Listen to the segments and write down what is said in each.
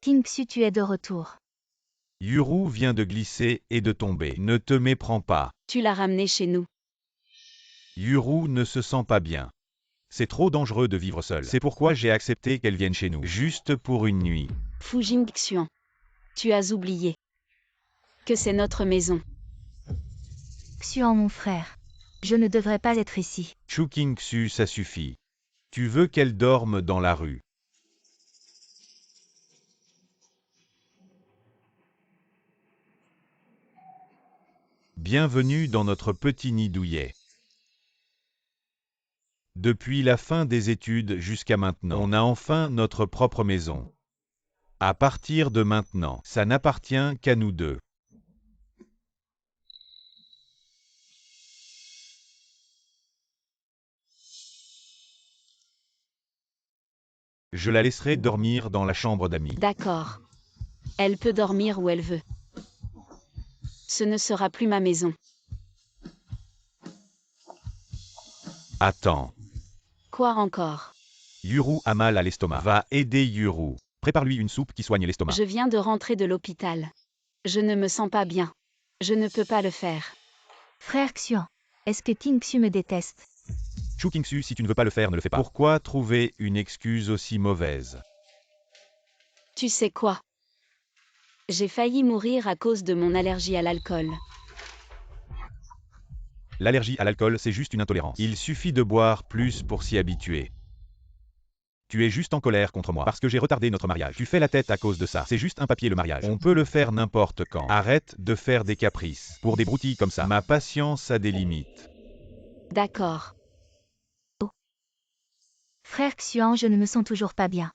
Tingxu, tu es de retour. Yuru vient de glisser et de tomber. Ne te méprends pas. Tu l'as ramenée chez nous. Yuru ne se sent pas bien. C'est trop dangereux de vivre seul. C'est pourquoi j'ai accepté qu'elle vienne chez nous, juste pour une nuit. Fu Jingxian. Tu as oublié que c'est notre maison. Xuan, mon frère. Je ne devrais pas être ici. Chu Qingxu, ça suffit. Tu veux qu'elle dorme dans la rue. Bienvenue dans notre petit nid douillet. Depuis la fin des études jusqu'à maintenant, on a enfin notre propre maison. À partir de maintenant, ça n'appartient qu'à nous deux. Je la laisserai dormir dans la chambre d'amis. D'accord. Elle peut dormir où elle veut. Ce ne sera plus ma maison. Attends. Quoi encore? Yuru a mal à l'estomac. Va aider Yuru. Prépare-lui une soupe qui soigne l'estomac. Je viens de rentrer de l'hôpital. Je ne me sens pas bien. Je ne peux pas le faire. Frère Xuan, est-ce que Tingxu me déteste? Chu Qingxu, si tu ne veux pas le faire, ne le fais pas. Pourquoi trouver une excuse aussi mauvaise? Tu sais quoi? J'ai failli mourir à cause de mon allergie à l'alcool. L'allergie à l'alcool, c'est juste une intolérance. Il suffit de boire plus pour s'y habituer. Tu es juste en colère contre moi parce que j'ai retardé notre mariage. Tu fais la tête à cause de ça. C'est juste un papier le mariage. On peut le faire n'importe quand. Arrête de faire des caprices. Pour des broutilles comme ça. Ma patience a des limites. D'accord. Frère Xuan, je ne me sens toujours pas bien.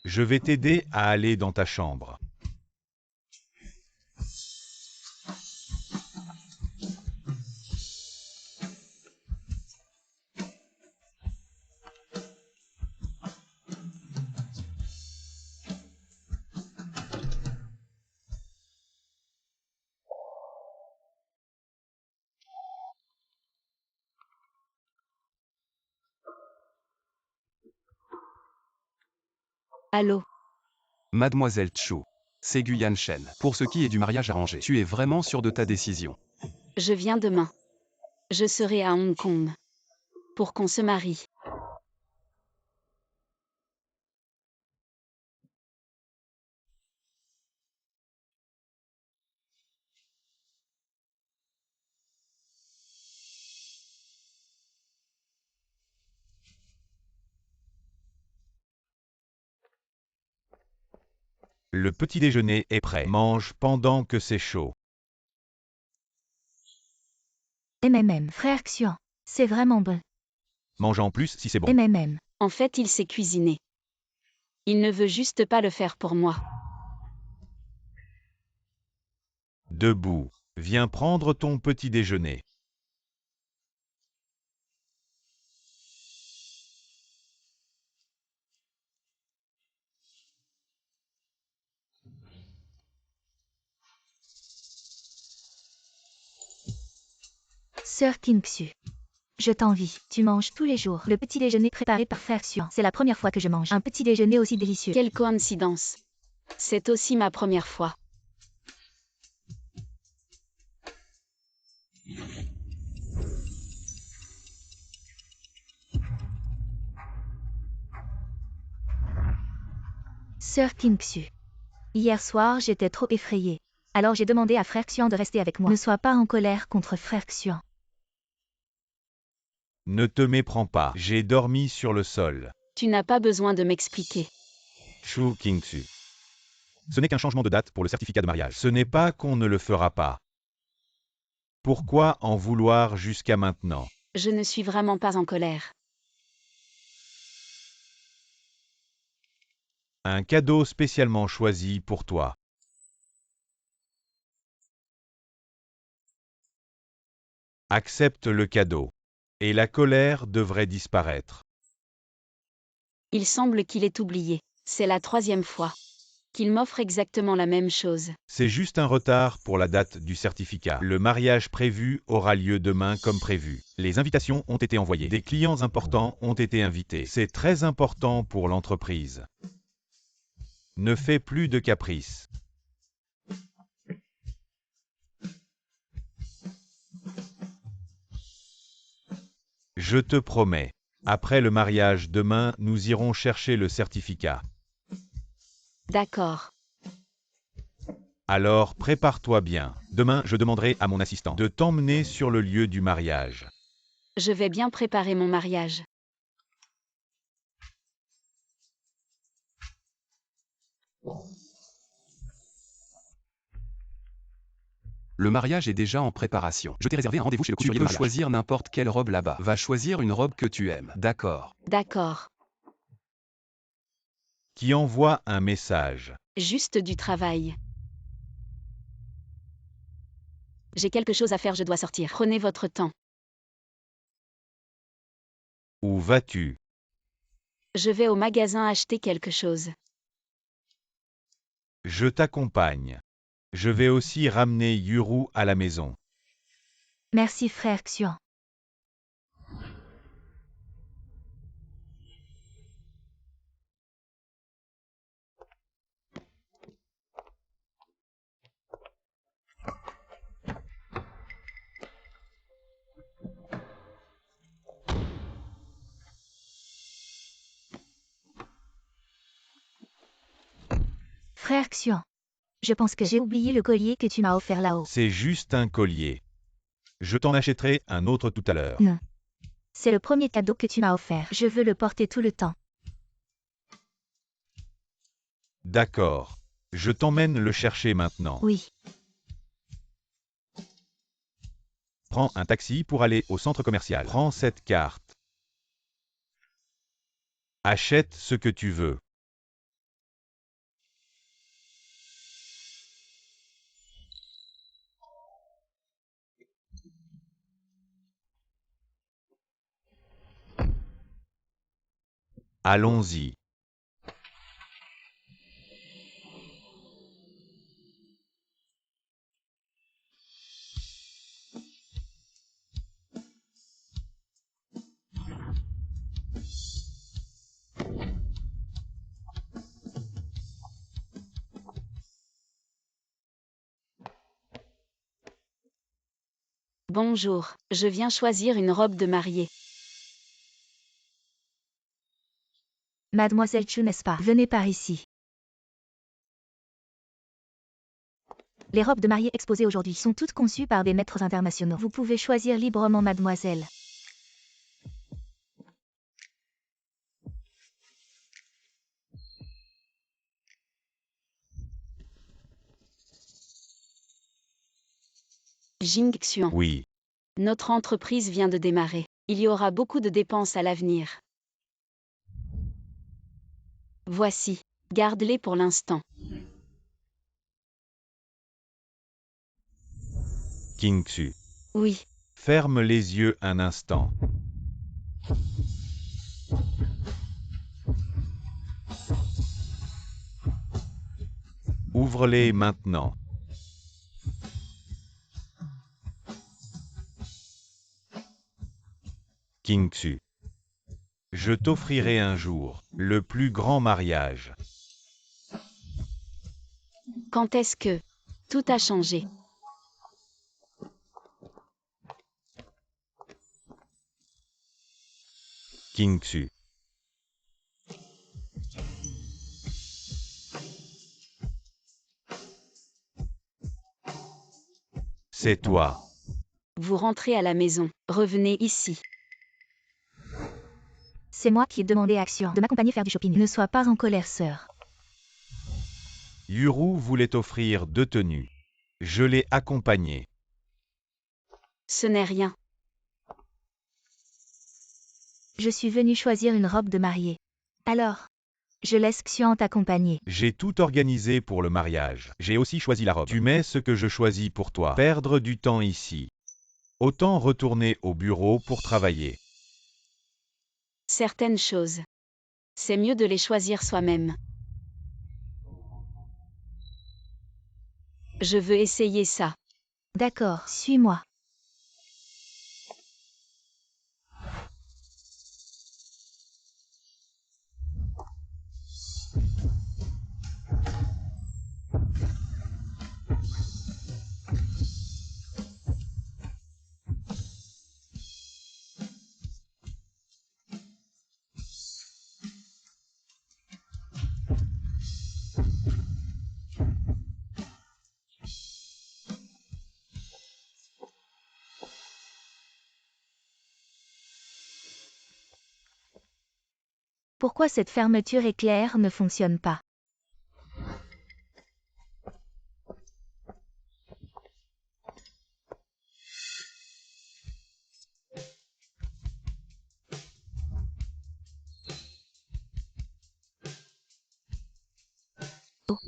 Je vais t'aider à aller dans ta chambre. Allô? Mademoiselle Chu. C'est Guyan Shen. Pour ce qui est du mariage arrangé, tu es vraiment sûre de ta décision? Je viens demain. Je serai à Hong Kong. Pour qu'on se marie. Le petit déjeuner est prêt. Mange pendant que c'est chaud. Frère Xuan, c'est vraiment bon. Mange en plus si c'est bon. En fait, il sait cuisiner. Il ne veut juste pas le faire pour moi. Debout. Viens prendre ton petit déjeuner. Sœur Tingxu. Je t'envie. Tu manges tous les jours. Le petit déjeuner préparé par Frère Xuan. C'est la première fois que je mange un petit déjeuner aussi délicieux. Quelle coïncidence. C'est aussi ma première fois. Sœur Tingxu. Hier soir, j'étais trop effrayée. Alors j'ai demandé à Frère Xuan de rester avec moi. Ne sois pas en colère contre Frère Xuan. Ne te méprends pas. J'ai dormi sur le sol. Tu n'as pas besoin de m'expliquer. Chu Qingxu. Ce n'est qu'un changement de date pour le certificat de mariage. Ce n'est pas qu'on ne le fera pas. Pourquoi en vouloir jusqu'à maintenant? Je ne suis vraiment pas en colère. Un cadeau spécialement choisi pour toi. Accepte le cadeau. Et la colère devrait disparaître. Il semble qu'il ait oublié. C'est la 3e fois qu'il m'offre exactement la même chose. C'est juste un retard pour la date du certificat. Le mariage prévu aura lieu demain comme prévu. Les invitations ont été envoyées. Des clients importants ont été invités. C'est très important pour l'entreprise. Ne fais plus de caprices. Je te promets. Après le mariage demain, nous irons chercher le certificat. D'accord. Alors prépare-toi bien. Demain, je demanderai à mon assistant de t'emmener sur le lieu du mariage. Je vais bien préparer mon mariage. Le mariage est déjà en préparation. Je t'ai réservé un rendez-vous chez le couturier de mariage. Tu peux choisir n'importe quelle robe là-bas. Va choisir une robe que tu aimes. D'accord. D'accord. Qui envoie un message. Juste du travail. J'ai quelque chose à faire, je dois sortir. Prenez votre temps. Où vas-tu? Je vais au magasin acheter quelque chose. Je t'accompagne. Je vais aussi ramener Yuru à la maison. Merci frère Xian. Frère Xian. Je pense que j'ai oublié le collier que tu m'as offert là-haut. C'est juste un collier. Je t'en achèterai un autre tout à l'heure. Non. C'est le premier cadeau que tu m'as offert. Je veux le porter tout le temps. D'accord. Je t'emmène le chercher maintenant. Oui. Prends un taxi pour aller au centre commercial. Prends cette carte. Achète ce que tu veux. Allons-y. Bonjour, je viens choisir une robe de mariée. Mademoiselle Chu, n'est-ce pas? Venez par ici. Les robes de mariée exposées aujourd'hui sont toutes conçues par des maîtres internationaux. Vous pouvez choisir librement, mademoiselle. Jing Xian. Oui. Notre entreprise vient de démarrer. Il y aura beaucoup de dépenses à l'avenir. Voici. Garde-les pour l'instant. Kingxu. Oui. Ferme les yeux un instant. Ouvre-les maintenant. Kingxu. Je t'offrirai un jour le plus grand mariage. Quand est-ce que tout a changé? Kingxu. C'est toi. Vous rentrez à la maison. Revenez ici. C'est moi qui ai demandé à Xian de m'accompagner faire du shopping. Ne sois pas en colère, sœur. Yuru voulait offrir 2 tenues. Je l'ai accompagné. Ce n'est rien. Je suis venue choisir une robe de mariée. Alors, je laisse Xian t'accompagner. J'ai tout organisé pour le mariage. J'ai aussi choisi la robe. Tu mets ce que je choisis pour toi. Perdre du temps ici. Autant retourner au bureau pour travailler. Certaines choses. C'est mieux de les choisir soi-même. Je veux essayer ça. D'accord, suis-moi. Pourquoi cette fermeture éclair ne fonctionne pas? Oh,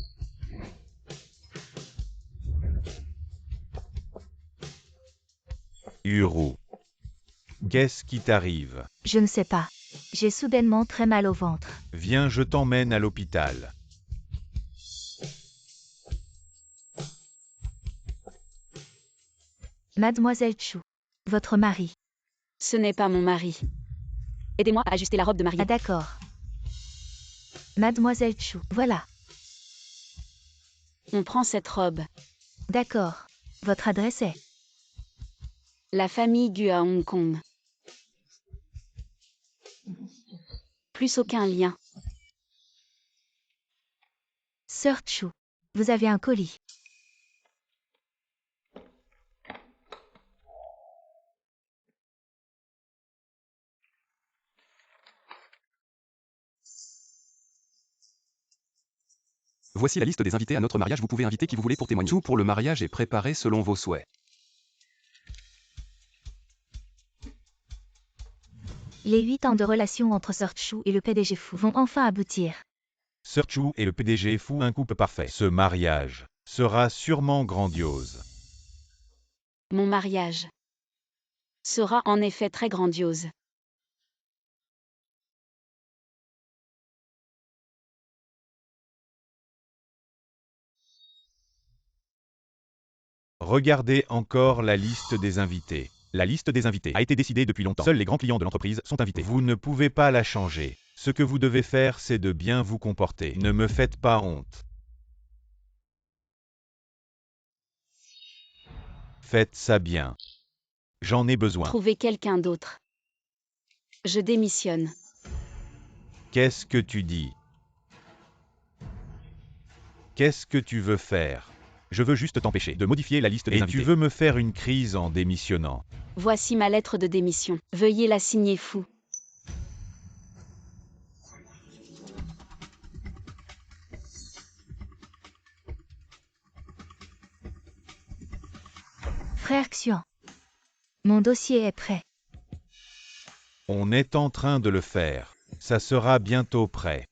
Uru. Qu'est-ce qui t'arrive? je ne sais pas. J'ai soudainement très mal au ventre. Viens, je t'emmène à l'hôpital. Mademoiselle Chu. Votre mari. Ce n'est pas mon mari. Aidez-moi à ajuster la robe de mariée. Ah d'accord. Mademoiselle Chu. Voilà. On prend cette robe. D'accord. Votre adresse est? La famille Gu à Hong Kong. Plus aucun lien. Sœur Chu. Vous avez un colis. Voici la liste des invités à notre mariage. Vous pouvez inviter qui vous voulez pour témoigner. Tout pour le mariage est préparé selon vos souhaits. Les 8 ans de relation entre Sœur Chu et le PDG Fu vont enfin aboutir. Sœur Chu et le PDG font un couple parfait. Ce mariage sera sûrement grandiose. Mon mariage sera en effet très grandiose. Regardez encore la liste des invités. La liste des invités a été décidée depuis longtemps. Seuls les grands clients de l'entreprise sont invités. Vous ne pouvez pas la changer. Ce que vous devez faire, c'est de bien vous comporter. Ne me faites pas honte. Faites ça bien. J'en ai besoin. Trouvez quelqu'un d'autre. Je démissionne. Qu'est-ce que tu dis? Qu'est-ce que tu veux faire? Je veux juste t'empêcher de modifier la liste des invités. Et tu veux me faire une crise en démissionnant. Voici ma lettre de démission. Veuillez la signer Fu. Frère Xian. Mon dossier est prêt. On est en train de le faire. Ça sera bientôt prêt.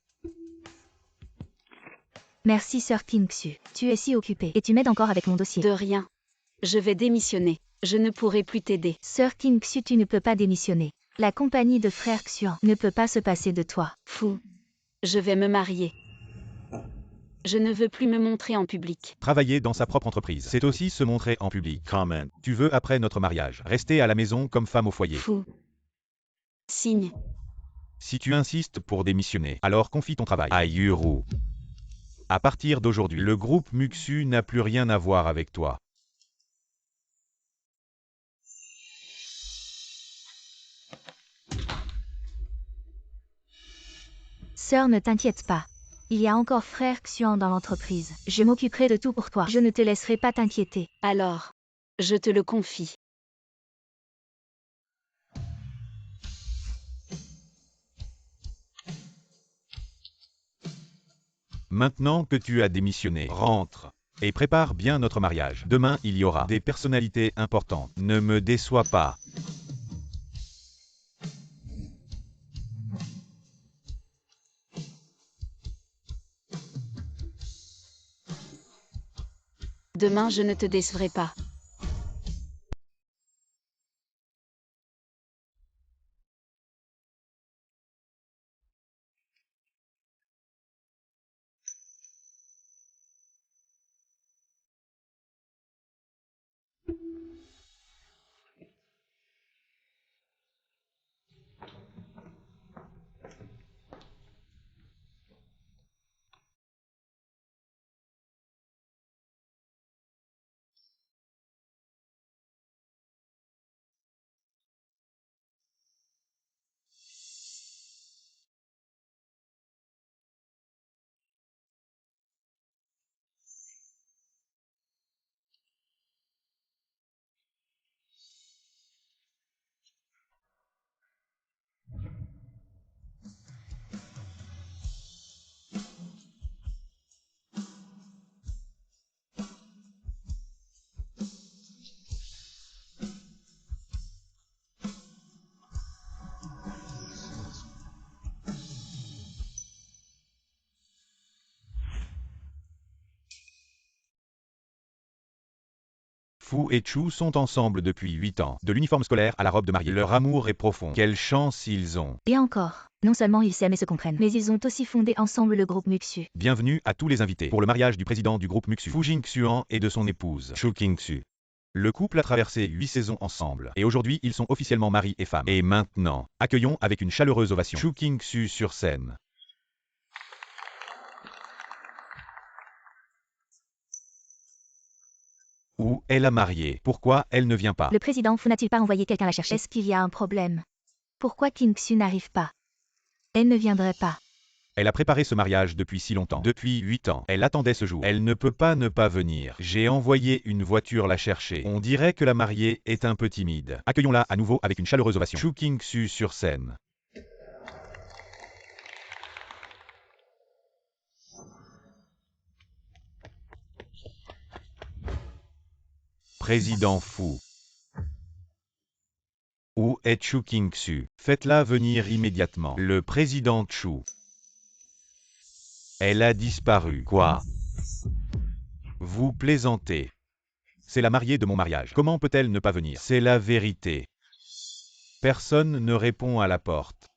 Merci Sœur Qin Xu. Tu es si occupée et tu m'aides encore avec mon dossier. De rien. Je vais démissionner. Je ne pourrai plus t'aider. Sœur Qin Xu, tu ne peux pas démissionner. La compagnie de Frère Xian ne peut pas se passer de toi. Fu. Je vais me marier. Je ne veux plus me montrer en public. Travailler dans sa propre entreprise, c'est aussi se montrer en public. Comment? Tu veux après notre mariage rester à la maison comme femme au foyer. Fu. Signe. Si tu insistes pour démissionner, alors confie ton travail à Uru. À partir d'aujourd'hui, le groupe Muxu n'a plus rien à voir avec toi. Sœur, ne t'inquiète pas. Il y a encore Frère Xian dans l'entreprise. Je m'occuperai de tout pour toi. Je ne te laisserai pas t'inquiéter. Alors, je te le confie. Maintenant que tu as démissionné, rentre et prépare bien notre mariage. Demain, il y aura des personnalités importantes. Ne me déçois pas. Demain, je ne te décevrai pas. Fu et Chu sont ensemble depuis 8 ans. De l'uniforme scolaire à la robe de mariée. Leur amour est profond. Quelle chance ils ont. Et encore, non seulement ils s'aiment et se comprennent, mais ils ont aussi fondé ensemble le groupe Muxu. Bienvenue à tous les invités pour le mariage du président du groupe Muxu, Fu Jingxuan, et de son épouse, Chu Qingxu. Le couple a traversé 8 saisons ensemble, et aujourd'hui ils sont officiellement mari et femme. Et maintenant, accueillons avec une chaleureuse ovation Chu Qingxu sur scène. Où est la mariée? Pourquoi elle ne vient pas? Le président Fu n'a-t-il pas envoyé quelqu'un la chercher? Est-ce qu'il y a un problème? Pourquoi Qingxu n'arrive pas? Elle ne viendrait pas. Elle a préparé ce mariage depuis si longtemps. Depuis 8 ans. Elle attendait ce jour. Elle ne peut pas ne pas venir. J'ai envoyé une voiture la chercher. On dirait que la mariée est un peu timide. Accueillons-la à nouveau avec une chaleureuse ovation. Chu Qingxu sur scène. Président Fu. Où est Chu Qingxu? Faites-la venir immédiatement. Le président Chu. Elle a disparu. Quoi? Vous plaisantez. C'est la mariée de mon mariage. Comment peut-elle ne pas venir? C'est la vérité. Personne ne répond à la porte.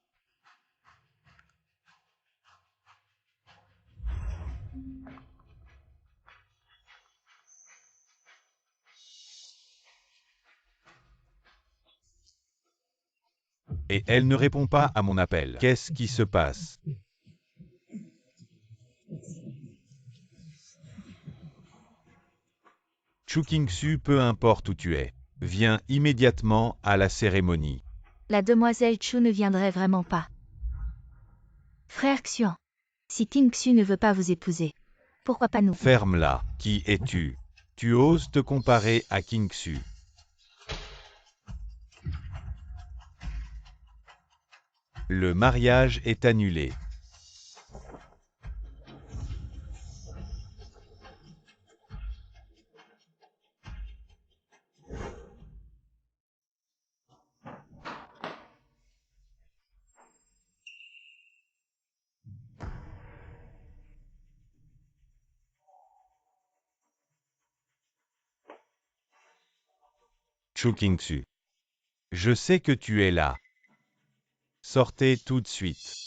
Et elle ne répond pas à mon appel. Qu'est-ce qui se passe? Chu Qingxu, peu importe où tu es, viens immédiatement à la cérémonie. La demoiselle Chu ne viendrait vraiment pas. Frère Xuan, si Qingxu ne veut pas vous épouser, pourquoi pas nous? Ferme-la. Qui es-tu? Tu oses te comparer à Qingxu. Le mariage est annulé. Chu Qingxu. Je sais que tu es là. Sortez tout de suite.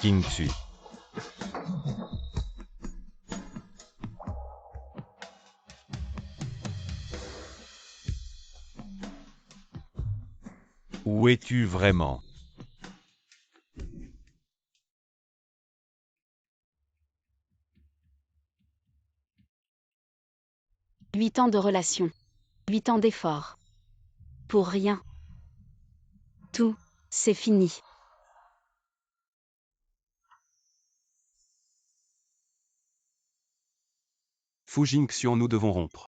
Qingxu. Où es-tu vraiment? Huit ans de relation. 8 ans d'efforts. Pour rien. Tout, c'est fini. Fu Jingxian, nous devons rompre.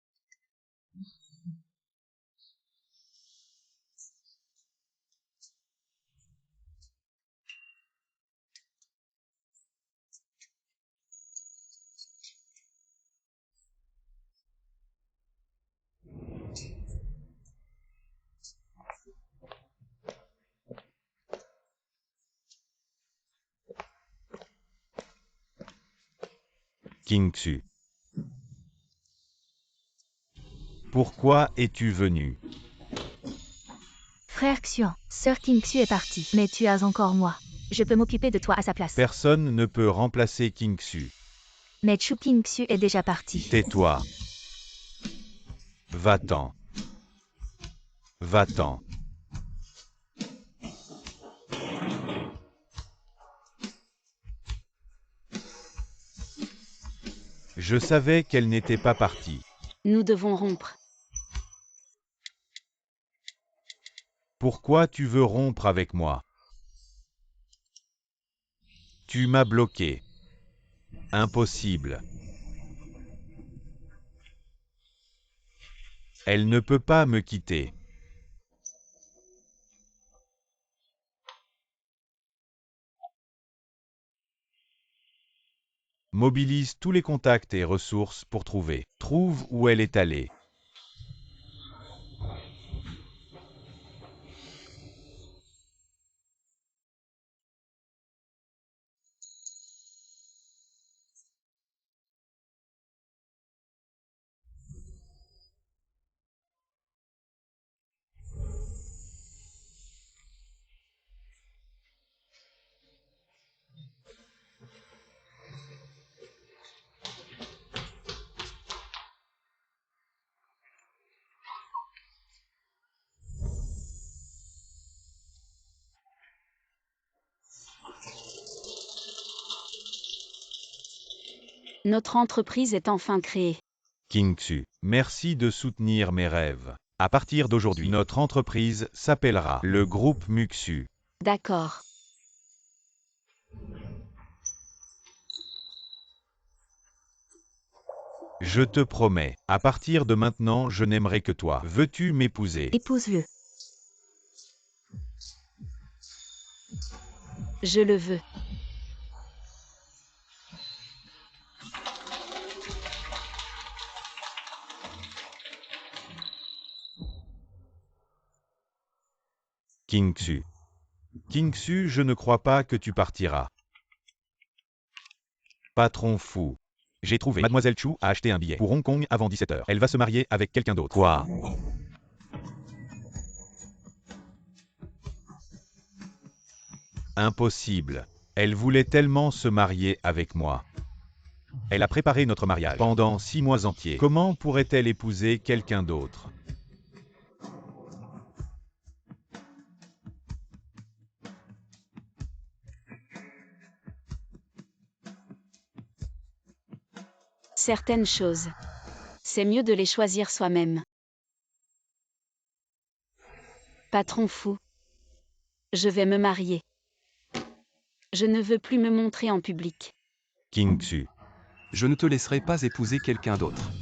Qingxu. Pourquoi es-tu venu? Frère Xuan, sœur Qingxu est partie, mais tu as encore moi. Je peux m'occuper de toi à sa place. Personne ne peut remplacer Qingxu. Mais Chu Qingxu est déjà parti. Tais-toi. Va-t'en. Va-t'en. Je savais qu'elle n'était pas partie. Nous devons rompre. Pourquoi tu veux rompre avec moi? Tu m'as bloqué. Impossible. Elle ne peut pas me quitter. Mobilise tous les contacts et ressources pour trouver. Trouve où elle est allée. Notre entreprise est enfin créée. Kingsu, merci de soutenir mes rêves. À partir d'aujourd'hui, notre entreprise s'appellera le groupe Muxu. D'accord. Je te promets, à partir de maintenant, je n'aimerai que toi. Veux-tu m'épouser? Épouse-le. Je le veux. Kingsu. Kingsu, je ne crois pas que tu partiras. Patron fou. J'ai trouvé. Mademoiselle Chu a acheté un billet pour Hong Kong avant 17h. Elle va se marier avec quelqu'un d'autre. Quoi? Impossible. Elle voulait tellement se marier avec moi. Elle a préparé notre mariage pendant 6 mois entiers. Comment pourrait-elle épouser quelqu'un d'autre? Certaines choses. C'est mieux de les choisir soi-même. Patron fou. Je vais me marier. Je ne veux plus me montrer en public. Kingsu. Je ne te laisserai pas épouser quelqu'un d'autre.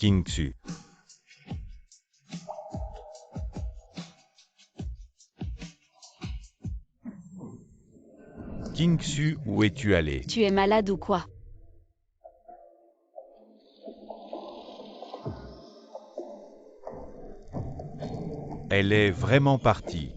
Kingsu. Kingsu, où es-tu allé? Tu es malade ou quoi? Elle est vraiment partie.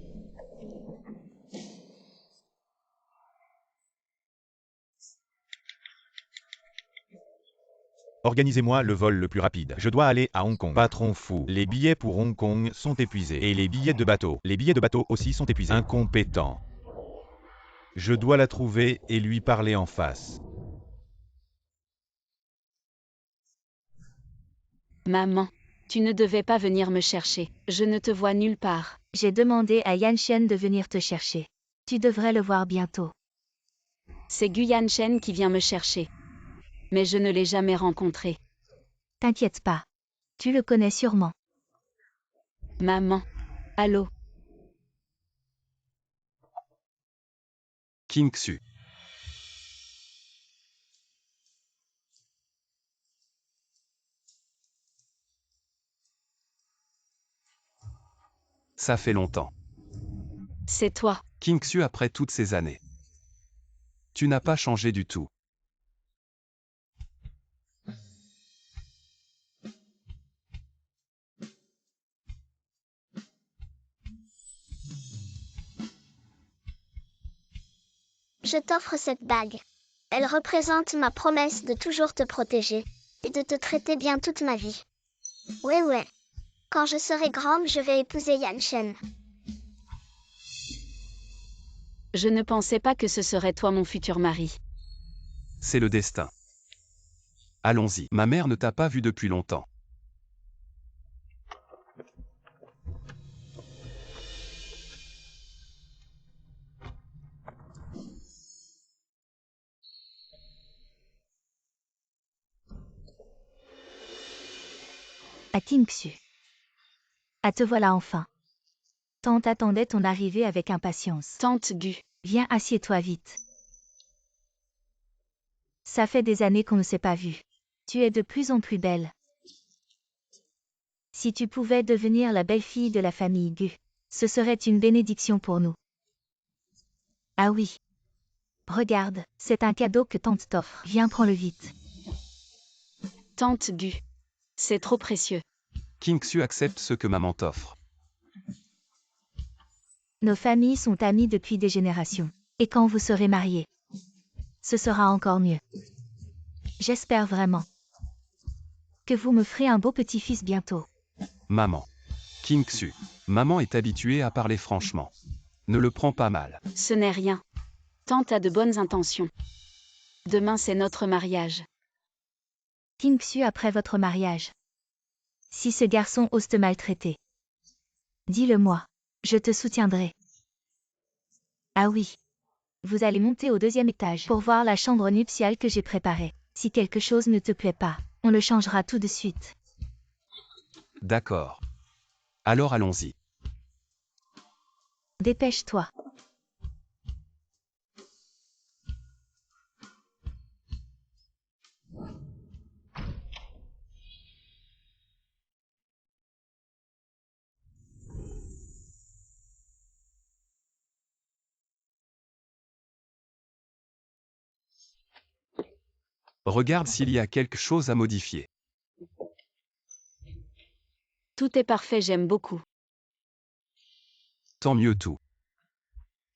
Organisez-moi le vol le plus rapide. Je dois aller à Hong Kong. Patron fou. Les billets pour Hong Kong sont épuisés. Et les billets de bateau. Les billets de bateau aussi sont épuisés. Incompétent. Je dois la trouver et lui parler en face. Maman. Tu ne devais pas venir me chercher. Je ne te vois nulle part. J'ai demandé à Yanchen de venir te chercher. Tu devrais le voir bientôt. C'est Guyan Shen qui vient me chercher. Mais je ne l'ai jamais rencontré. T'inquiète pas. Tu le connais sûrement. Maman. Allô? Kingsu. Ça fait longtemps. C'est toi. King Xu après toutes ces années. Tu n'as pas changé du tout. Je t'offre cette bague. Elle représente ma promesse de toujours te protéger et de te traiter bien toute ma vie. Ouais. Quand je serai grande, je vais épouser Yan Shen. Je ne pensais pas que ce serait toi mon futur mari. C'est le destin. Allons-y. Ma mère ne t'a pas vu depuis longtemps. À King Xu. Ah, te voilà enfin. Tante attendait ton arrivée avec impatience. Tante Gu. Viens, assieds-toi vite. Ça fait des années qu'on ne s'est pas vu. Tu es de plus en plus belle. Si tu pouvais devenir la belle-fille de la famille Gu, ce serait une bénédiction pour nous. Ah oui. Regarde, c'est un cadeau que tante t'offre. Viens, prends-le vite. Tante Gu. C'est trop précieux. King Xu accepte ce que maman t'offre. Nos familles sont amies depuis des générations. Et quand vous serez mariés, ce sera encore mieux. J'espère vraiment que vous me ferez un beau petit-fils bientôt. Maman. King Xu. Maman est habituée à parler franchement. Ne le prends pas mal. Ce n'est rien. Tante a de bonnes intentions. Demain c'est notre mariage. King Xu après votre mariage. Si ce garçon ose te maltraiter, dis-le-moi, je te soutiendrai. Ah oui. Vous allez monter au 2e étage pour voir la chambre nuptiale que j'ai préparée. Si quelque chose ne te plaît pas, on le changera tout de suite. D'accord. Alors allons-y. Dépêche-toi. Regarde s'il y a quelque chose à modifier. Tout est parfait, j'aime beaucoup. Tant mieux tout.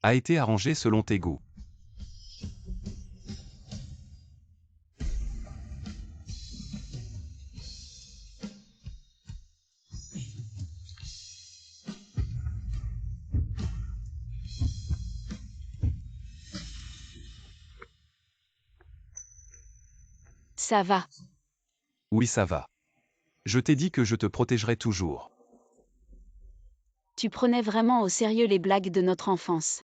A été arrangé selon tes goûts. Ça va. Oui, ça va. Je t'ai dit que je te protégerai toujours. Tu prenais vraiment au sérieux les blagues de notre enfance.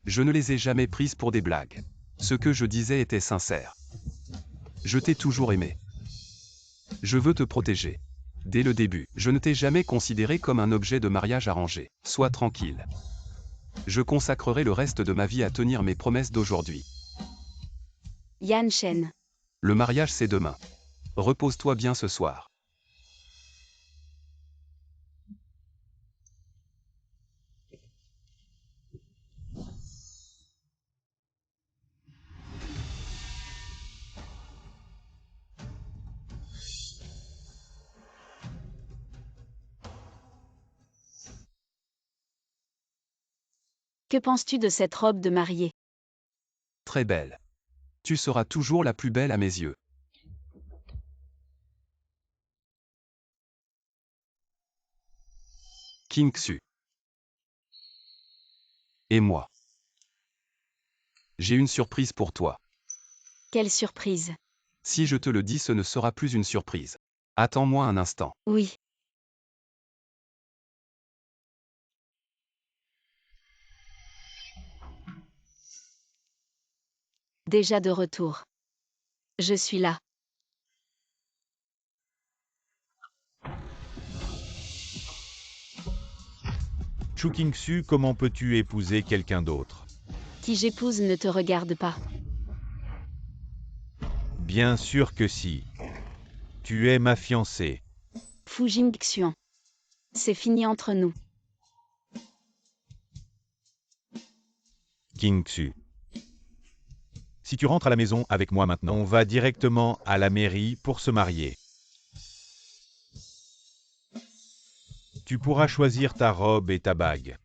Je ne les ai jamais prises pour des blagues. Ce que je disais était sincère. Je t'ai toujours aimé. Je veux te protéger. Dès le début, je ne t'ai jamais considéré comme un objet de mariage arrangé. Sois tranquille. Je consacrerai le reste de ma vie à tenir mes promesses d'aujourd'hui. Yan Shen. Le mariage c'est demain. Repose-toi bien ce soir. Que penses-tu de cette robe de mariée? Très belle. Tu seras toujours la plus belle à mes yeux. King Xu. Et moi. J'ai une surprise pour toi. Quelle surprise. Si je te le dis, ce ne sera plus une surprise. Attends-moi un instant. Oui. Déjà de retour. Je suis là. Chu King Xu, comment peux-tu épouser quelqu'un d'autre? Qui j'épouse ne te regarde pas. Bien sûr que si. Tu es ma fiancée. Fu Jingxian. C'est fini entre nous. King Xu. Si tu rentres à la maison avec moi maintenant, on va directement à la mairie pour se marier. Tu pourras choisir ta robe et ta bague.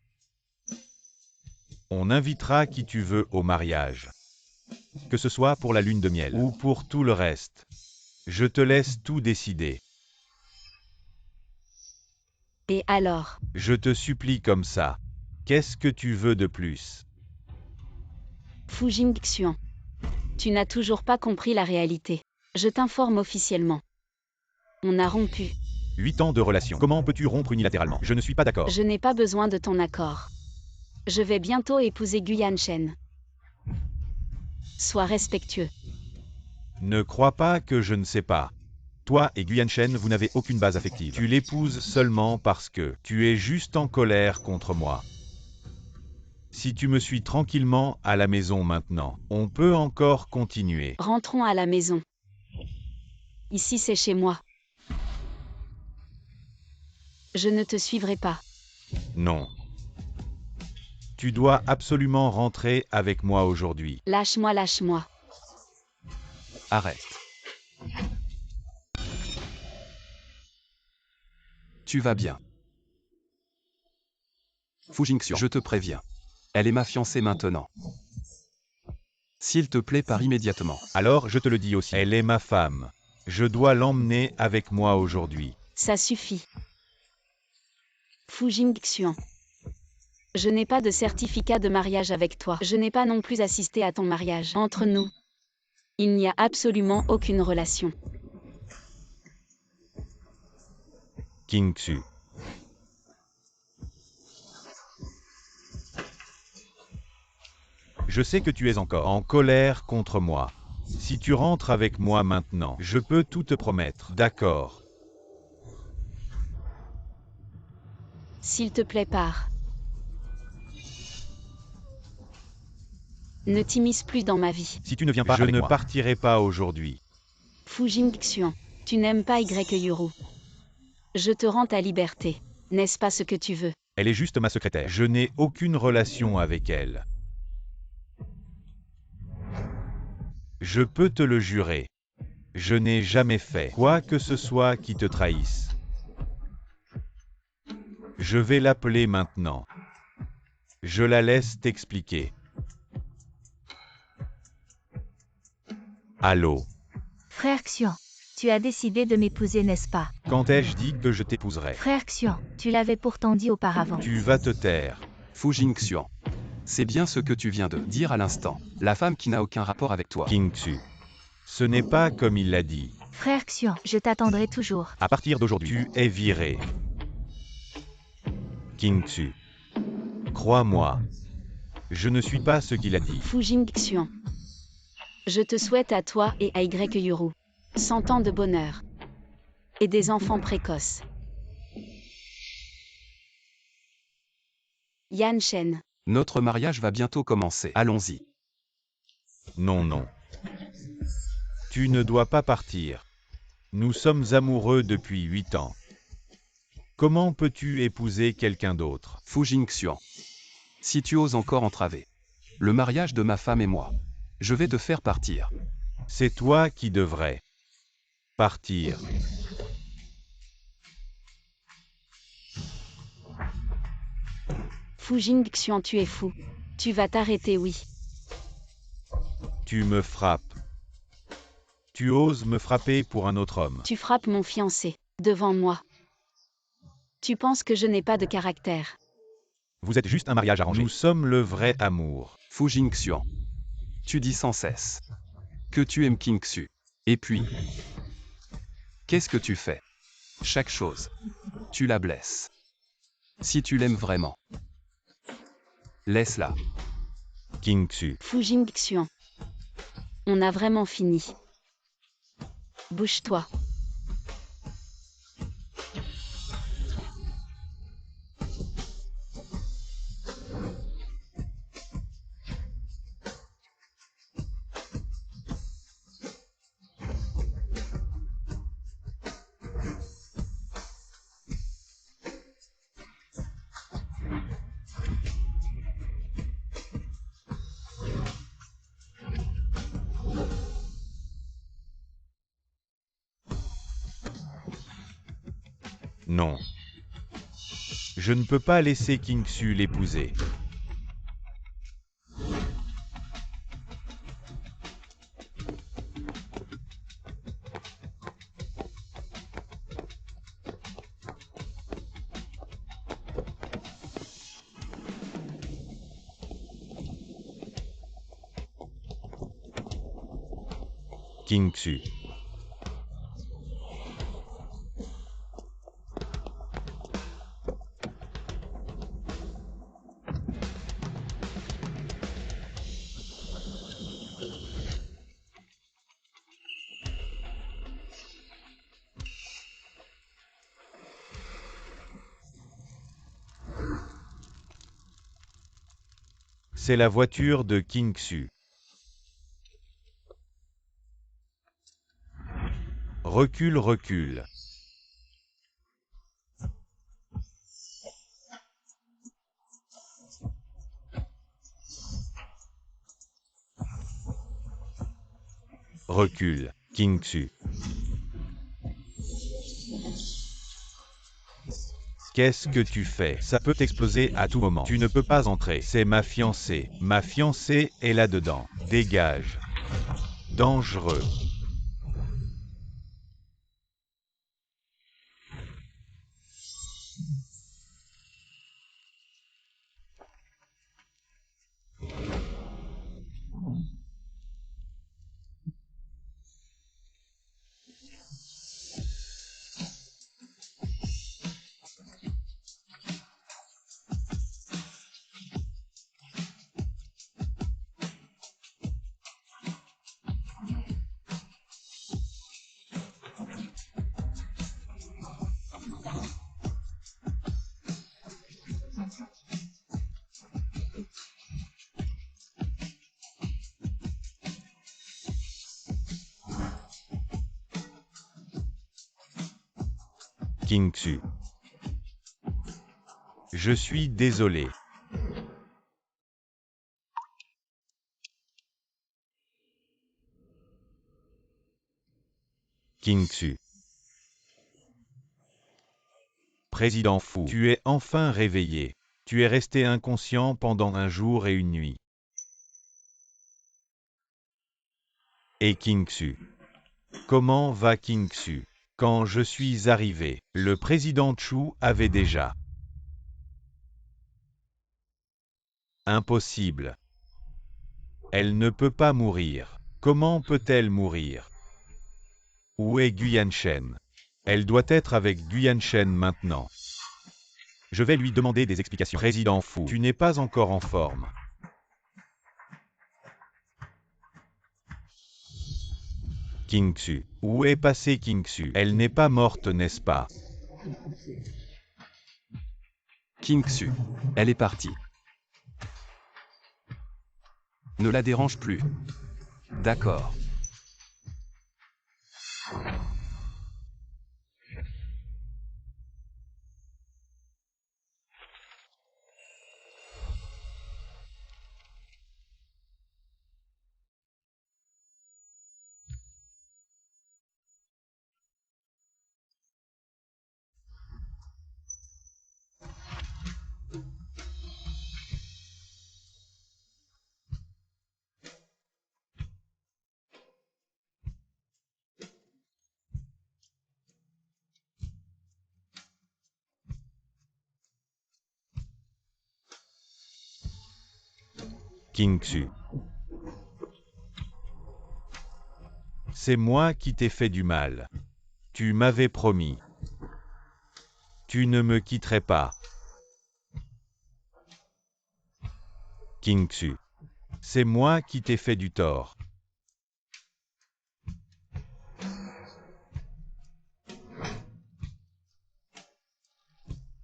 On invitera qui tu veux au mariage. Que ce soit pour la lune de miel ou pour tout le reste. Je te laisse tout décider. Et alors? Je te supplie comme ça. Qu'est-ce que tu veux de plus? Fu Jingxian. Tu n'as toujours pas compris la réalité. Je t'informe officiellement. On a rompu. 8 ans de relation. Comment peux-tu rompre unilatéralement? Je ne suis pas d'accord. Je n'ai pas besoin de ton accord. Je vais bientôt épouser Guyan Shen. Sois respectueux. Ne crois pas que je ne sais pas. Toi et Guyan Shen, vous n'avez aucune base affective. Tu l'épouses seulement parce que tu es juste en colère contre moi. Si tu me suis tranquillement à la maison maintenant, on peut encore continuer. Rentrons à la maison. Ici c'est chez moi. Je ne te suivrai pas. Non. Tu dois absolument rentrer avec moi aujourd'hui. Lâche-moi, lâche-moi. Arrête. Tu vas bien. Fu Jingxian, je te préviens. Elle est ma fiancée maintenant. S'il te plaît, pars immédiatement. Alors je te le dis aussi, elle est ma femme. Je dois l'emmener avec moi aujourd'hui. Ça suffit. Fu Jingxian. Je n'ai pas de certificat de mariage avec toi. Je n'ai pas non plus assisté à ton mariage. Entre nous, il n'y a absolument aucune relation. King Xu. Je sais que tu es encore en colère contre moi. Si tu rentres avec moi maintenant, je peux tout te promettre. D'accord. S'il te plaît, pars. Ne t'immisce plus dans ma vie. Si tu ne viens pas avec moi, je ne partirai pas aujourd'hui. Fu Jingxian, tu n'aimes pas Yuru. Je te rends ta liberté. N'est-ce pas ce que tu veux? Elle est juste ma secrétaire. Je n'ai aucune relation avec elle. Je peux te le jurer. Je n'ai jamais fait quoi que ce soit qui te trahisse. Je vais l'appeler maintenant. Je la laisse t'expliquer. Allô? Frère Xian, tu as décidé de m'épouser, n'est-ce pas? Quand ai-je dit que je t'épouserais? Frère Xian, tu l'avais pourtant dit auparavant. Tu vas te taire. Fu Jingxian. C'est bien ce que tu viens de dire à l'instant. La femme qui n'a aucun rapport avec toi. King Xu. Ce n'est pas comme il l'a dit. Frère Xian, je t'attendrai toujours. À partir d'aujourd'hui, tu es viré. King Xu. Crois-moi. Je ne suis pas ce qu'il a dit. Fu Jingxian. Je te souhaite à toi et à Yuru 100 ans de bonheur. Et des enfants précoces. Yan Shen. Notre mariage va bientôt commencer. Allons-y. Non, non. Tu ne dois pas partir. Nous sommes amoureux depuis 8 ans. Comment peux-tu épouser quelqu'un d'autre? Fu Jingxian. Si tu oses encore entraver le mariage de ma femme et moi, je vais te faire partir. C'est toi qui devrais partir. Fu Jingxian, tu es fou. Tu vas t'arrêter, oui. Tu me frappes. Tu oses me frapper pour un autre homme. Tu frappes mon fiancé, devant moi. Tu penses que je n'ai pas de caractère. Vous êtes juste un mariage arrangé. Nous sommes le vrai amour. Fu Jingxian. Tu dis sans cesse que tu aimes King Xu. Et puis, qu'est-ce que tu fais? Chaque chose, tu la blesses. Si tu l'aimes vraiment, laisse-la. King Xu. Fu Jingxian. On a vraiment fini. Bouge-toi. Non. Je ne peux pas laisser Kingsu l'épouser. Kingsu. C'est la voiture de Kingsu. Recule, recule. Recule, Kingsu. Qu'est-ce que tu fais? Ça peut exploser à tout moment. Tu ne peux pas entrer. C'est ma fiancée. Ma fiancée est là-dedans. Dégage. Dangereux. Kingsu. Je suis désolé. Kingsu. Président fou, tu es enfin réveillé. Tu es resté inconscient pendant un jour et une nuit. Et Kingsu. Comment va Kingsu? Quand je suis arrivé, le président Chu avait déjà. Impossible. Elle ne peut pas mourir. Comment peut-elle mourir? Où est Guyanshen? Elle doit être avec Guyanshen maintenant. Je vais lui demander des explications. Président fou, tu n'es pas encore en forme. Kingsu. Où est passée Kingsu? Elle n'est pas morte, n'est-ce pas? Kingsu. Elle est partie. Ne la dérange plus. D'accord. Kingsu. C'est moi qui t'ai fait du mal. Tu m'avais promis. Tu ne me quitterais pas. Kingsu. C'est moi qui t'ai fait du tort.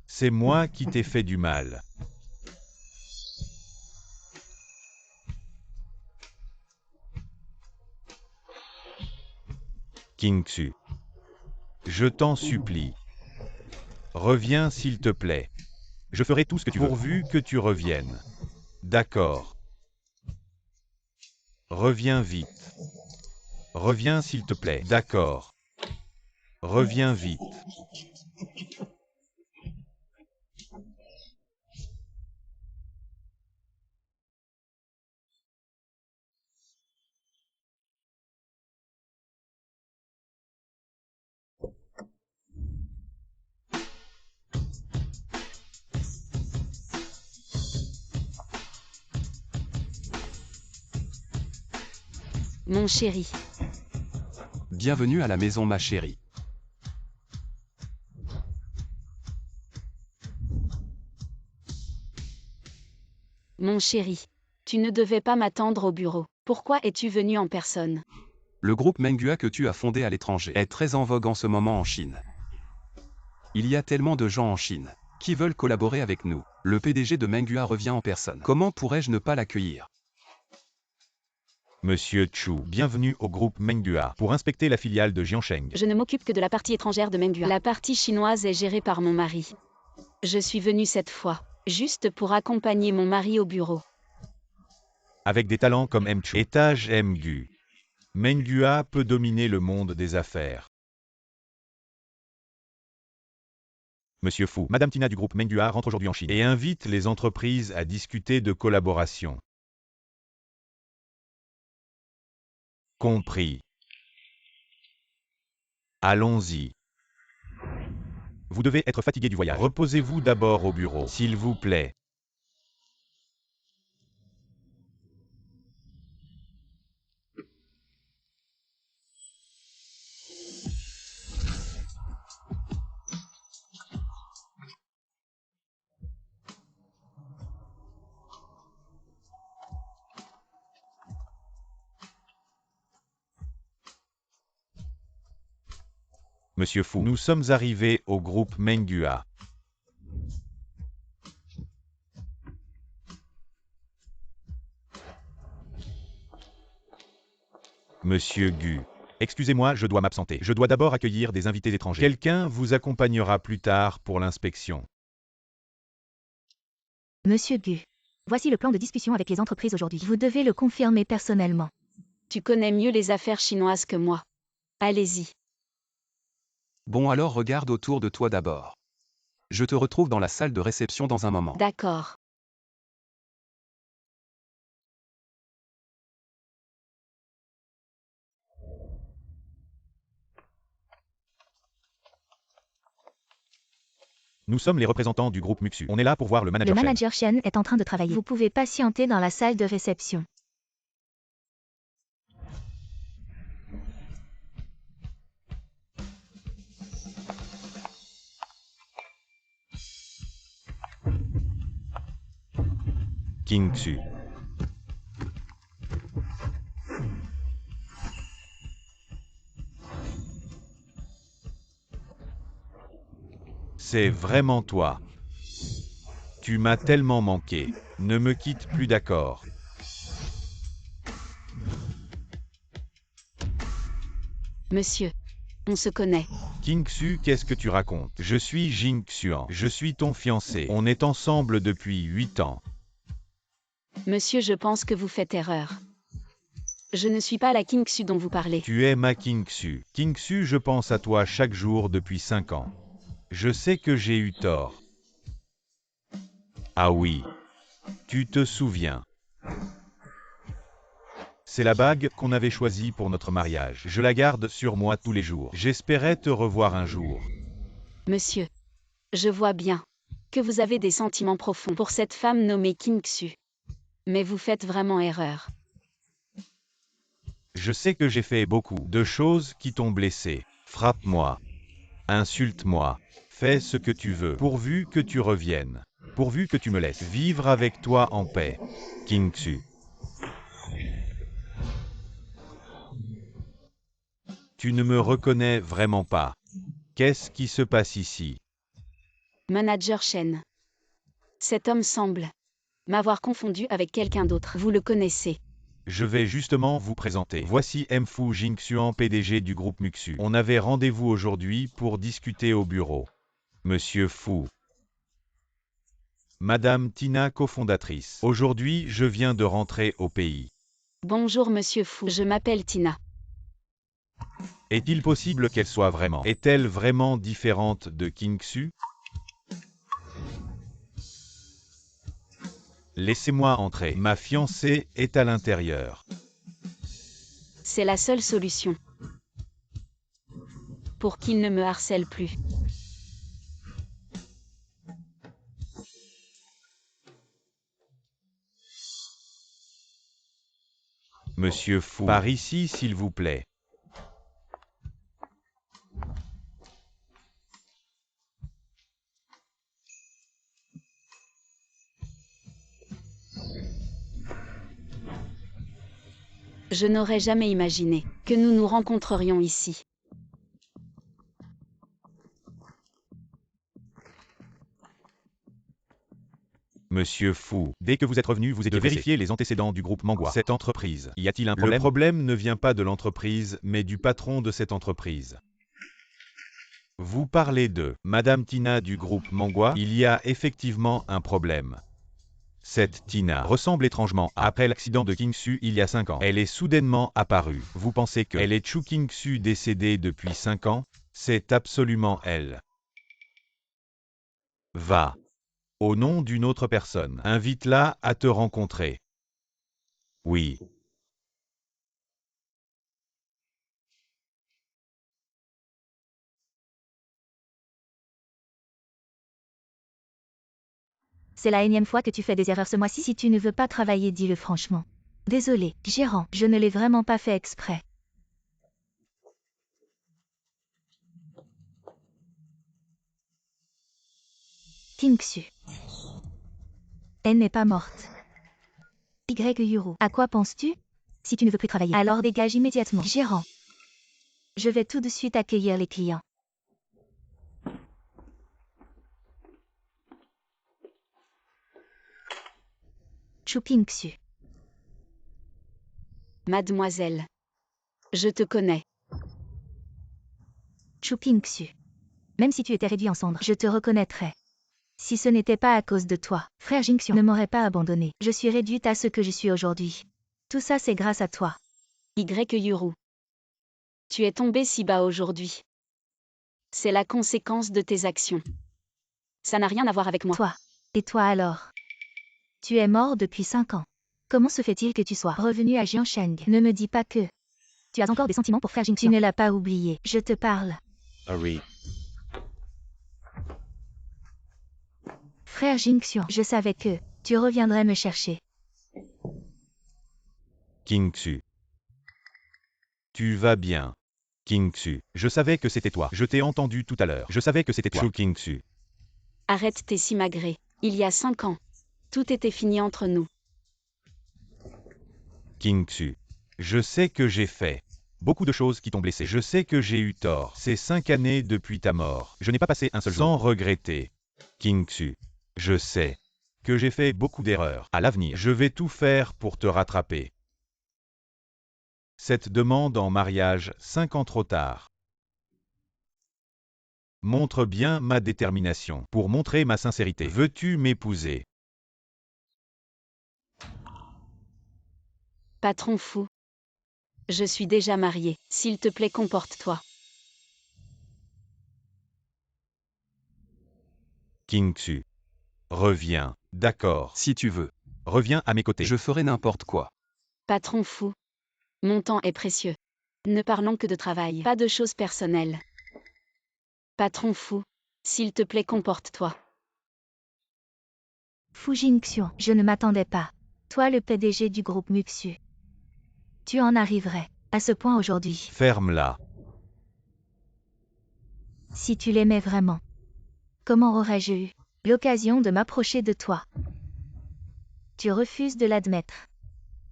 C'est moi qui t'ai fait du mal. Kingsu. Je t'en supplie. Reviens s'il te plaît. Je ferai tout ce que tu veux. Pourvu que tu reviennes. D'accord. Reviens vite. Reviens s'il te plaît. D'accord. Reviens vite. Mon chéri. Bienvenue à la maison ma chérie. Mon chéri. Tu ne devais pas m'attendre au bureau. Pourquoi es-tu venu en personne? Le groupe Menghua que tu as fondé à l'étranger est très en vogue en ce moment en Chine. Il y a tellement de gens en Chine qui veulent collaborer avec nous. Le PDG de Menghua revient en personne. Comment pourrais-je ne pas l'accueillir? Monsieur Chu, bienvenue au groupe Menghua pour inspecter la filiale de Jiansheng. Je ne m'occupe que de la partie étrangère de Menghua. La partie chinoise est gérée par mon mari. Je suis venue cette fois, juste pour accompagner mon mari au bureau. Avec des talents comme M. Chu, étage Mgu, Menghua peut dominer le monde des affaires. Monsieur Fu, Madame Tina du groupe Menghua rentre aujourd'hui en Chine et invite les entreprises à discuter de collaboration. Compris. Allons-y. Vous devez être fatigué du voyage. Reposez-vous d'abord au bureau, s'il vous plaît. Monsieur Fu, nous sommes arrivés au groupe Menghua. Monsieur Gu. Excusez-moi, je dois m'absenter. Je dois d'abord accueillir des invités étrangers. Quelqu'un vous accompagnera plus tard pour l'inspection. Monsieur Gu. Voici le plan de discussion avec les entreprises aujourd'hui. Vous devez le confirmer personnellement. Tu connais mieux les affaires chinoises que moi. Allez-y. Bon alors regarde autour de toi d'abord. Je te retrouve dans la salle de réception dans un moment. D'accord. Nous sommes les représentants du groupe Muxu. On est là pour voir le Le manager. Shen. manager Shen est en train de travailler. Vous pouvez patienter dans la salle de réception. King Xu. C'est vraiment toi. Tu m'as tellement manqué. Ne me quitte plus, d'accord. Monsieur. On se connaît. King Xu, qu'est-ce que tu racontes? Je suis Jing Xuan. Je suis ton fiancé. On est ensemble depuis 8 ans. Monsieur, je pense que vous faites erreur. Je ne suis pas la King Xu dont vous parlez. Tu es ma King Xu. King Xu, je pense à toi chaque jour depuis 5 ans. Je sais que j'ai eu tort. Ah oui. Tu te souviens. C'est la bague qu'on avait choisie pour notre mariage. Je la garde sur moi tous les jours. J'espérais te revoir un jour. Monsieur. Je vois bien que vous avez des sentiments profonds pour cette femme nommée King Xu. Mais vous faites vraiment erreur. Je sais que j'ai fait beaucoup de choses qui t'ont blessé. Frappe-moi. Insulte-moi. Fais ce que tu veux, pourvu que tu reviennes. Pourvu que tu me laisses vivre avec toi en paix. King Xu. Tu ne me reconnais vraiment pas. Qu'est-ce qui se passe ici? Manager Shen. Cet homme semble m'avoir confondu avec quelqu'un d'autre. Vous le connaissez. Je vais justement vous présenter. Voici Mfu Jingxuan, PDG du groupe Muxu. On avait rendez-vous aujourd'hui pour discuter au bureau. Monsieur Fu. Madame Tina, cofondatrice. Aujourd'hui, je viens de rentrer au pays. Bonjour Monsieur Fu. Je m'appelle Tina. Est-il possible qu'elle soit vraiment? Est-elle vraiment différente de King Xu? Laissez-moi entrer. Ma fiancée est à l'intérieur. C'est la seule solution. Pour qu'il ne me harcèle plus. Monsieur Fu, par ici s'il vous plaît. Je n'aurais jamais imaginé que nous nous rencontrerions ici. Monsieur Fu, dès que vous êtes revenu, vous étiez vérifier les antécédents du groupe Mangua. Cette entreprise, y a-t-il un problème? Le problème ne vient pas de l'entreprise, mais du patron de cette entreprise. Vous parlez de Madame Tina du groupe Mangua. Il y a effectivement un problème. Cette Tina ressemble étrangement après l'accident de Kingsu il y a 5 ans. Elle est soudainement apparue. Vous pensez que elle est Chu Kingsu décédée depuis 5 ans? C'est absolument elle. Va. Au nom d'une autre personne. Invite-la à te rencontrer. Oui. C'est la énième fois que tu fais des erreurs ce mois-ci. Si tu ne veux pas travailler, dis-le franchement. Désolé, gérant, je ne l'ai vraiment pas fait exprès. Kingsu. Elle n'est pas morte. Yuru, à quoi penses-tu? Si tu ne veux plus travailler, alors dégage immédiatement. Gérant. Je vais tout de suite accueillir les clients. Chu Kingsu. Mademoiselle. Je te connais. Chu Kingsu. Même si tu étais réduit en cendres, je te reconnaîtrais. Si ce n'était pas à cause de toi, frère Jingxiu ne m'aurait pas abandonné. Je suis réduite à ce que je suis aujourd'hui. Tout ça c'est grâce à toi. Yuru. Tu es tombé si bas aujourd'hui. C'est la conséquence de tes actions. Ça n'a rien à voir avec moi. Toi. Et toi alors? Tu es mort depuis 5 ans. Comment se fait-il que tu sois revenu à Jiansheng? Ne me dis pas que tu as encore des sentiments pour frère Jingxiu. Tu ne l'as pas oublié. Je te parle. Ah oui. Frère Jingxiu, je savais que tu reviendrais me chercher. Kingsu. Tu vas bien. Kingsu. Je savais que c'était toi. Je t'ai entendu tout à l'heure. Je savais que c'était toi. Chu Kingsu. Arrête tes simagrées. Il y a 5 ans. Tout était fini entre nous. Kingsu. Je sais que j'ai fait beaucoup de choses qui t'ont blessé. Je sais que j'ai eu tort. Ces 5 années depuis ta mort. Je n'ai pas passé un seul jour sans regretter. Kingsu. Je sais que j'ai fait beaucoup d'erreurs. À l'avenir, je vais tout faire pour te rattraper. Cette demande en mariage, 5 ans trop tard, montre bien ma détermination. Pour montrer ma sincérité, veux-tu m'épouser? Patron fou. Je suis déjà mariée. S'il te plaît, comporte-toi. Kingsu. Reviens. D'accord. Si tu veux. Reviens à mes côtés. Je ferai n'importe quoi. Patron fou. Mon temps est précieux. Ne parlons que de travail, pas de choses personnelles. Patron fou. S'il te plaît, comporte-toi. Fu Jingxiu, je ne m'attendais pas. Toi le PDG du groupe Muxu. Tu en arriverais à ce point aujourd'hui. Ferme-la. Si tu l'aimais vraiment, comment aurais-je eu l'occasion de m'approcher de toi? Tu refuses de l'admettre.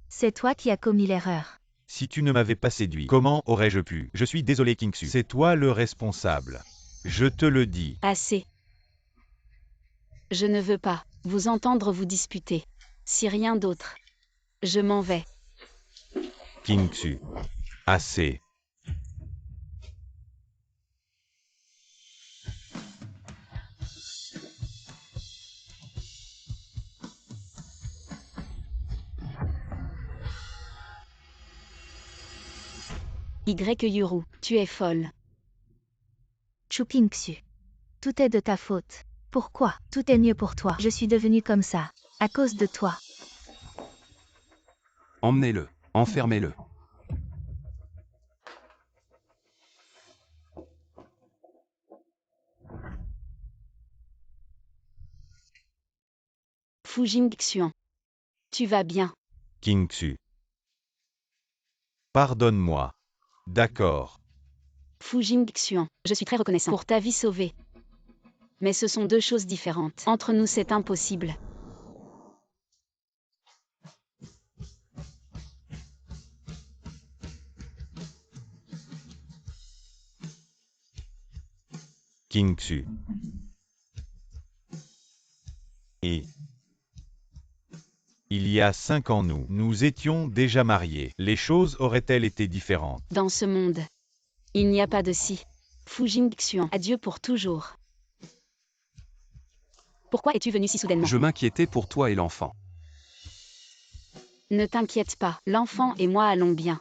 C'est toi qui as commis l'erreur. Si tu ne m'avais pas séduit, comment aurais-je pu? Je suis désolé Kingsu. C'est toi le responsable. Je te le dis. Assez. Je ne veux pas vous entendre vous disputer. Si rien d'autre. Je m'en vais. Kingsu. Assez. Yuru, tu es folle. Chu Kingsu. Tout est de ta faute. Pourquoi? Tout est mieux pour toi. Je suis devenue comme ça À cause de toi. Emmenez-le. Enfermez-le. Fu Jingxian. Tu vas bien. King Xu. Pardonne-moi. D'accord. Fu Jingxian. Je suis très reconnaissant pour ta vie sauvée. Mais ce sont deux choses différentes. Entre nous, c'est impossible. King Xu. Et il y a 5 ans nous étions déjà mariés. Les choses auraient-elles été différentes? Dans ce monde, il n'y a pas de si. Fu Jingxian. Adieu pour toujours. Pourquoi es-tu venu si soudainement? Je m'inquiétais pour toi et l'enfant. Ne t'inquiète pas, l'enfant et moi allons bien.